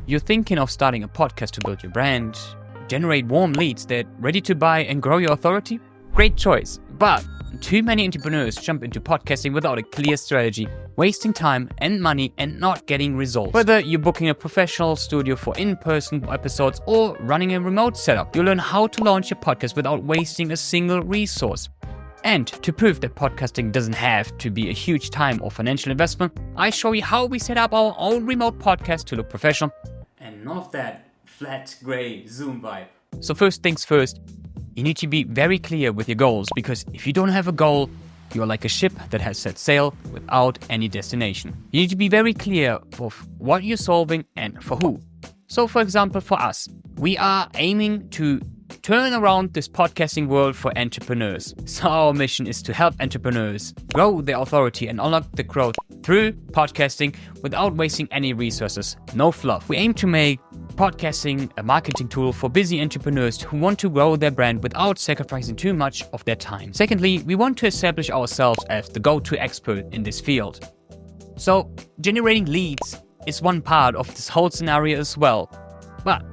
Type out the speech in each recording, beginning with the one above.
You're thinking of starting a podcast to build your brand, generate warm leads that are ready to buy and grow your authority? Great choice. But too many entrepreneurs jump into podcasting without a clear strategy, wasting time and money and not getting results. Whether you're booking a professional studio for in-person episodes or running a remote setup, you'll learn how to launch your podcast without wasting a single resource. And to prove that podcasting doesn't have to be a huge time or financial investment, I show you how we set up our own remote podcast to look professional and none of that flat, grey Zoom vibe. So first things first, you need to be very clear with your goals, because if you don't have a goal, you're like a ship that has set sail without any destination. You need to be very clear of what you're solving and for who. So for example, for us, we are aiming to turn around this podcasting world for entrepreneurs. So our mission is to help entrepreneurs grow their authority and unlock the growth through podcasting without wasting any resources. No fluff. We aim to make podcasting a marketing tool for busy entrepreneurs who want to grow their brand without sacrificing too much of their time. Secondly, we want to establish ourselves as the go-to expert in this field. So generating leads is one part of this whole scenario as well. But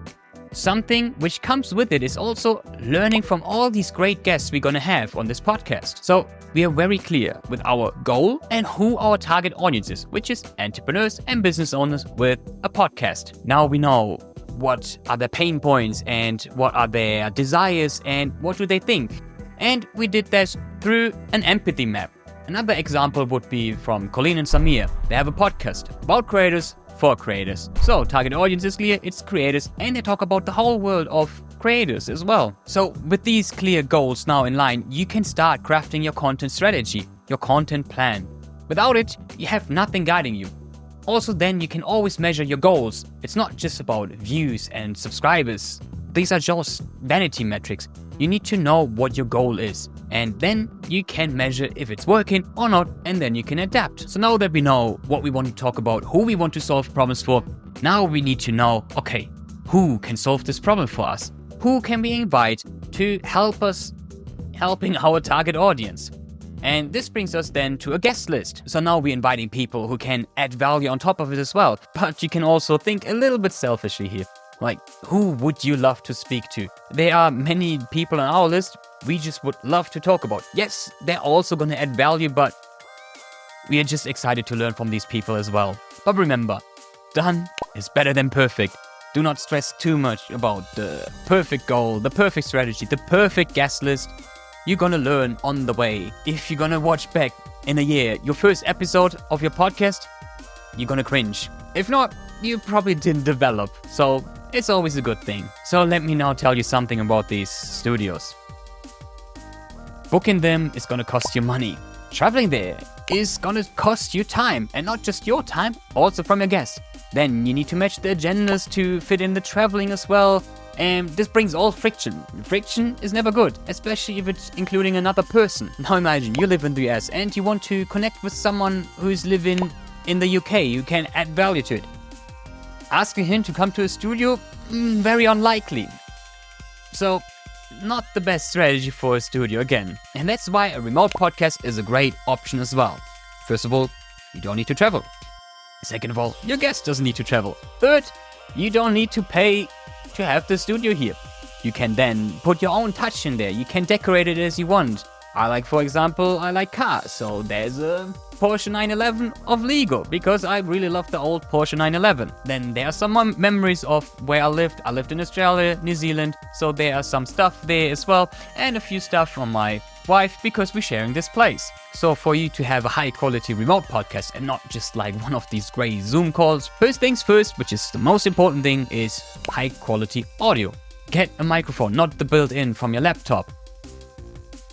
something which comes with it is also learning from all these great guests we're going to have on this podcast. So we are very clear with our goal and who our target audience is, which is entrepreneurs and business owners with a podcast. Now we know what are their pain points and what are their desires and what do they think. And we did this through an empathy map. Another example would be from Colleen and Samir. They have a podcast about creators for creators. So target audience is clear, it's creators, and they talk about the whole world of creators as well. So with these clear goals now in line, you can start crafting your content strategy, your content plan. Without it, you have nothing guiding you. Also then you can always measure your goals. It's not just about views and subscribers. These are just vanity metrics. You need to know what your goal is, and then you can measure if it's working or not, and then you can adapt. So now that we know what we want to talk about, who we want to solve problems for, now we need to know, okay, who can solve this problem for us? Who can we invite to help us helping our target audience? And this brings us then to a guest list. So now we're inviting people who can add value on top of it as well. But you can also think a little bit selfishly here. Like, who would you love to speak to? There are many people on our list we just would love to talk about. Yes, they're also going to add value, but we are just excited to learn from these people as well. But remember, done is better than perfect. Do not stress too much about the perfect goal, the perfect strategy, the perfect guest list. You're going to learn on the way. If you're going to watch back in a year your first episode of your podcast, you're going to cringe. If not, you probably didn't develop. So it's always a good thing. So let me now tell you something about these studios. Booking them is going to cost you money. Traveling there is going to cost you time, and not just your time, also from your guests. Then you need to match the agendas to fit in the traveling as well. And this brings all friction. Friction is never good, especially if it's including another person. Now imagine you live in the US and you want to connect with someone who's living in the UK. You can add value to it. Asking him to come to a studio, very unlikely. So, not the best strategy for a studio again. And that's why a remote podcast is a great option as well. First of all, you don't need to travel. Second of all, your guest doesn't need to travel. Third, you don't need to pay to have the studio here. You can then put your own touch in there. You can decorate it as you want. For example, I like cars, so there's a Porsche 911 of Lego, because I really love the old Porsche 911. Then there are some memories of where I lived. I lived in Australia, New Zealand, so there are some stuff there as well, and a few stuff from my wife, because we're sharing this place. So for you to have a high quality remote podcast and not just like one of these grey Zoom calls, first things first, which is the most important thing, is high quality audio. Get a microphone, not the built-in from your laptop.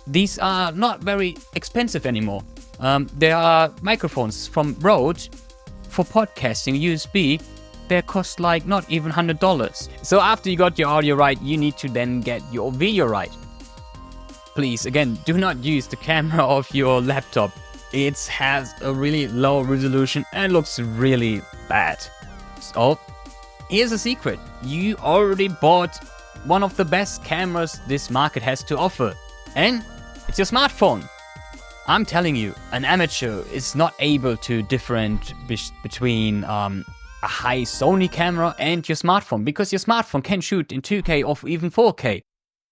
These are not very expensive anymore. There are microphones from Rode for podcasting, USB. They cost like not even $100. So after you got your audio right, you need to then get your video right. Please, again, do not use the camera of your laptop. It has a really low resolution and looks really bad. So, here's a secret. You already bought one of the best cameras this market has to offer. And it's your smartphone. I'm telling you, an amateur is not able to differentiate between a high Sony camera and your smartphone, because your smartphone can shoot in 2K or even 4K.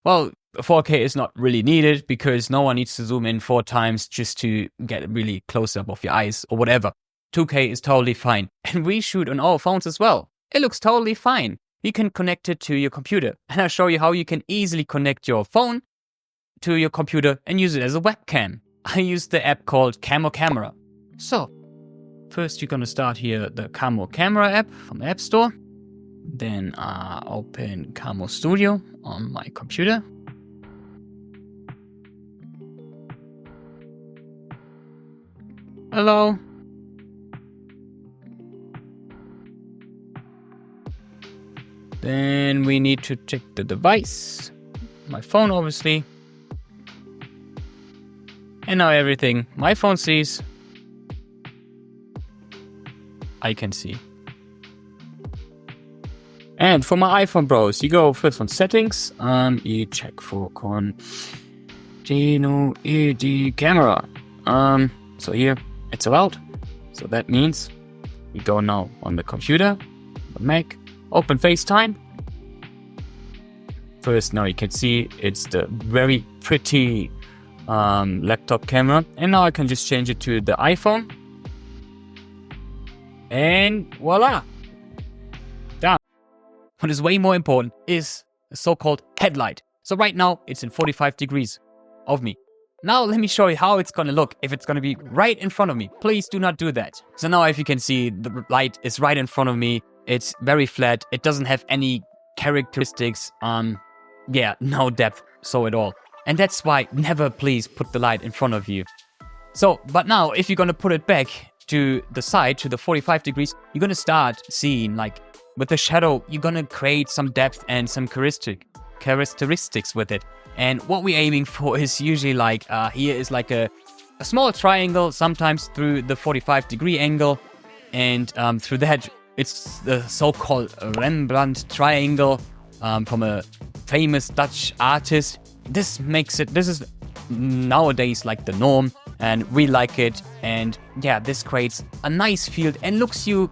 Well, 4K is not really needed because no one needs to zoom in 4 times just to get a really close up of your eyes or whatever. 2K is totally fine. And we shoot on our phones as well. It looks totally fine. You can connect it to your computer. And I'll show you how you can easily connect your phone to your computer and use it as a webcam. I use the app called Camo Camera. So, first you're gonna start here the Camo Camera app from the App Store. Then open Camo Studio on my computer. Hello. Then we need to check the device. My phone, obviously. And now everything my phone sees, I can see. And for my iPhone Bros, you go first on settings, you check for continuity camera. So here it's allowed. So that means we go now on the computer, the Mac, open FaceTime. First, now you can see it's the very pretty laptop camera, and now I can just change it to the iPhone. And voila! Done. What is way more important is the so-called headlight. So right now it's in 45 degrees of me. Now let me show you how it's gonna look if it's gonna be right in front of me. Please do not do that. So now if you can see, the light is right in front of me. It's very flat. It doesn't have any characteristics. No depth so at all. And that's why never please put the light in front of you. So, but now if you're gonna put it back to the side, to the 45 degrees, you're gonna start seeing, like, with the shadow, you're gonna create some depth and some characteristics with it. And what we're aiming for is usually like, here is like a small triangle, sometimes through the 45 degree angle. And through that, it's the so-called Rembrandt triangle from a famous Dutch artist. This is nowadays like the norm, and we like it. And yeah, this creates a nice field and makes you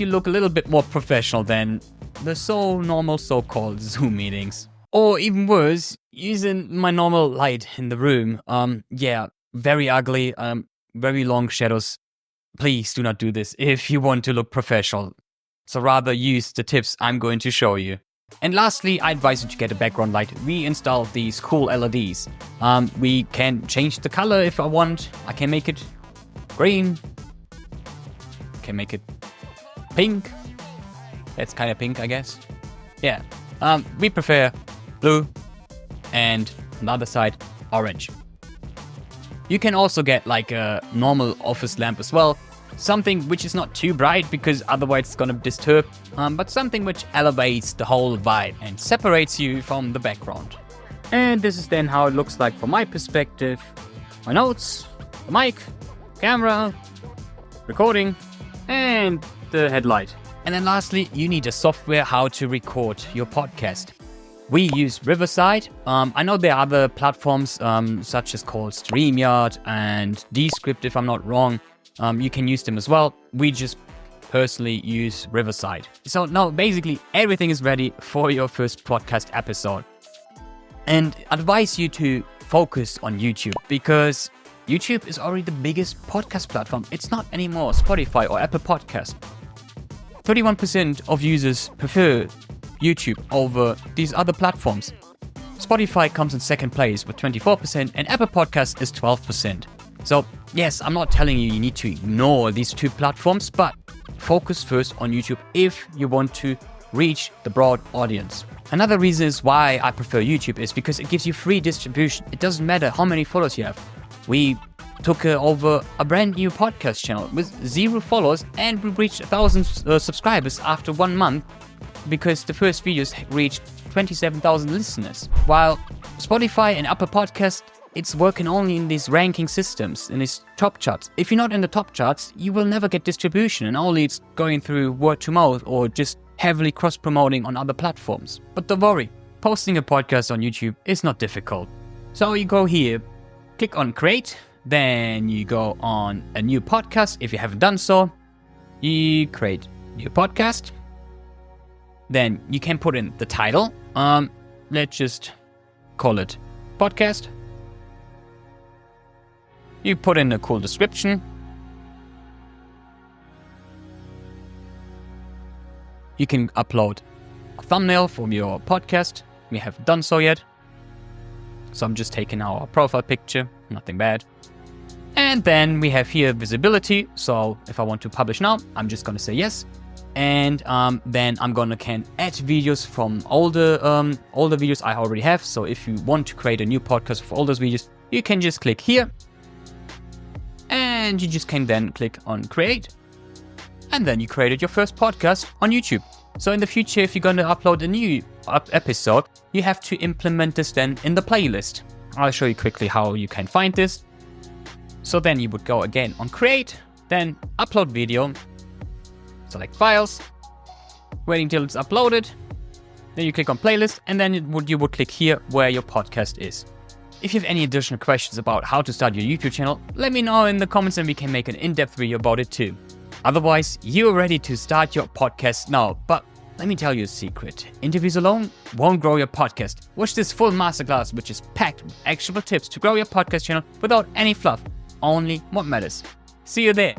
look a little bit more professional than the normal so-called Zoom meetings. Or even worse, using my normal light in the room. Very ugly, very long shadows. Please do not do this if you want to look professional. So rather use the tips I'm going to show you. And lastly, I advise you to get a background light. We installed these cool LEDs. We can change the color if I want. I can make it green. Can make it pink. That's kind of pink, I guess. Yeah. We prefer blue, and on the other side, orange. You can also get like a normal office lamp as well. Something which is not too bright because otherwise it's gonna disturb, but something which elevates the whole vibe and separates you from the background. And this is then how it looks like from my perspective. My notes, the mic, camera, recording, and the headlight. And then lastly, you need a software how to record your podcast. We use Riverside. I know there are other platforms such as called StreamYard and Descript, if I'm not wrong. You can use them as well. We just personally use Riverside. So now basically everything is ready for your first podcast episode. And I advise you to focus on YouTube because YouTube is already the biggest podcast platform. It's not anymore Spotify or Apple Podcast. 31% of users prefer YouTube over these other platforms. Spotify comes in second place with 24% and Apple Podcast is 12%. So yes, I'm not telling you need to ignore these two platforms, but focus first on YouTube if you want to reach the broad audience. Another reason is why I prefer YouTube is because it gives you free distribution. It doesn't matter how many followers you have. We took over a brand new podcast channel with 0 followers and we reached 1,000 subscribers after 1 month because the first videos reached 27,000 listeners. While Spotify and Apple Podcast, it's working only in these ranking systems, in these top charts. If you're not in the top charts, you will never get distribution, and only it's going through word to mouth or just heavily cross-promoting on other platforms. But don't worry, posting a podcast on YouTube is not difficult. So you go here, click on create, then you go on a new podcast if you haven't done so. You create new podcast. Then you can put in the title. Let's just call it podcast. You put in a cool description. You can upload a thumbnail from your podcast. We haven't done so yet. So I'm just taking our profile picture, nothing bad. And then we have here visibility. So if I want to publish now, I'm just going to say yes. And then I'm going to add videos from older videos I already have. So if you want to create a new podcast for all those videos, you can just click here. And you just can then click on create. And then you created your first podcast on YouTube. So in the future, if you're going to upload a new episode, you have to implement this then in the playlist. I'll show you quickly how you can find this. So then you would go again on create, then upload video, select files, waiting till it's uploaded. Then you click on playlist, and then you would click here where your podcast is. If you have any additional questions about how to start your YouTube channel, let me know in the comments and we can make an in-depth video about it too. Otherwise, you're ready to start your podcast now. But let me tell you a secret. Interviews alone won't grow your podcast. Watch this full masterclass, which is packed with actionable tips to grow your podcast channel without any fluff. Only what matters. See you there.